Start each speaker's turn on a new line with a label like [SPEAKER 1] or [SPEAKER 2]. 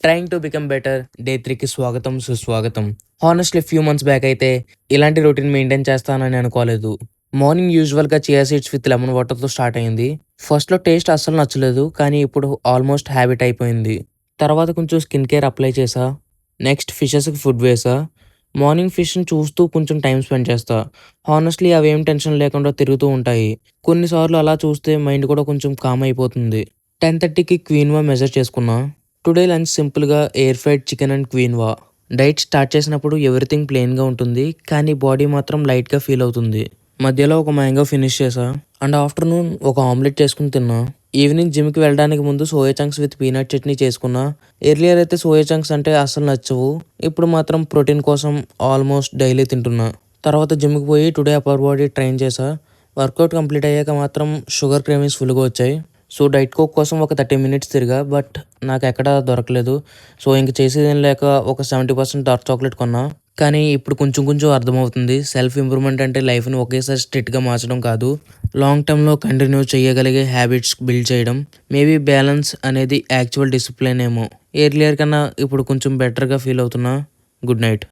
[SPEAKER 1] Trying to become better day 3కి స్వాగతం, సుస్వాగతం. హానెస్ట్‌లీ ఫ్యూ మంత్స్ బ్యాక్ అయితే ఇలాంటి రొటీన్ మెయింటైన్ చేస్తానని అనుకోలేదు. మార్నింగ్ యూజువల్‌గా చియా సీడ్స్ విత్ లెమన్ వాటర్‌తో స్టార్ట్ అయింది. ఫస్ట్‌లో టేస్ట్ అస్సలు నచ్చలేదు. కానీ ఇప్పుడు ఆల్మోస్ట్ హ్యాబిట్ అయిపోయింది. తర్వాత కొంచెం స్కిన్ కేర్ అప్లై చేశా. నెక్స్ట్ ఫిషెస్‌కి ఫుడ్ వేశా. మార్నింగ్ ఫిష్‌ని చూస్తూ కొంచెం టైమ్ స్పెండ్ చేస్తా. హానెస్ట్‌లీ అవేం టెన్షన్ లేకుండా తిరుగుతూ ఉంటాయి. కొన్నిసార్లు అలా చూస్తే మైండ్ కూడా కొంచెం కామ్ అయిపోతుంది. 10:30కి క్వీన్వా మెజర్ చేసుకున్నా. టుడే లంచ్ సింపుల్‌గా air fried chicken and quinoa. Diet start చేసినప్పుడు ఎవ్రీథింగ్ ప్లెయిన్‌గా ఉంటుంది. కానీ బాడీ మాత్రం లైట్‌గా ఫీల్ అవుతుంది. మధ్యలో ఒక మ్యాంగో ఫినిష్ చేశా. అండ్ ఆఫ్టర్‌నూన్ ఒక ఆమ్లెట్ చేసుకొని తిన్నా. ఈవినింగ్ జిమ్‌కి వెళ్ళడానికి ముందు soya chunks with peanut chutney చేసుకున్నా. ఎర్లియర్ అయితే సోయా చంక్స్ అంటే అస్సలు నచ్చవు. ఇప్పుడు మాత్రం ప్రోటీన్ కోసం ఆల్మోస్ట్ డైలీ తింటున్నా. తర్వాత జిమ్‌కి పోయి టుడే అప్పర్ బాడీ ట్రైన్ చేశా. వర్కౌట్ కంప్లీట్ అయ్యాక మాత్రం షుగర్ క్రేవింగ్స్ ఫుల్‌గా వచ్చాయి. సో డైట్ కోక్ కోసం ఒక 30 మినిట్స్ తిరిగా. బట్ నాకెక్కడా దొరకలేదు. సో ఇంక చేసేదేం లేక ఒక 70% డార్క్ చాక్లెట్ కొన్నా. కానీ ఇప్పుడు కొంచెం కొంచెం అర్థమవుతుంది. సెల్ఫ్ ఇంప్రూవ్‌మెంట్ అంటే లైఫ్‌ని ఒకేసారి స్ట్రిక్ట్‌గా మార్చడం కాదు. లాంగ్ టర్మ్‌లో కంటిన్యూ చేయగలిగే హ్యాబిట్స్ బిల్డ్ చేయడం. మేబీ బ్యాలెన్స్ అనేది యాక్చువల్ డిసిప్లిన్ ఏమో. ఎర్లియర్ కన్నా ఇప్పుడు కొంచెం బెటర్‌గా ఫీల్ అవుతున్నా. Good night.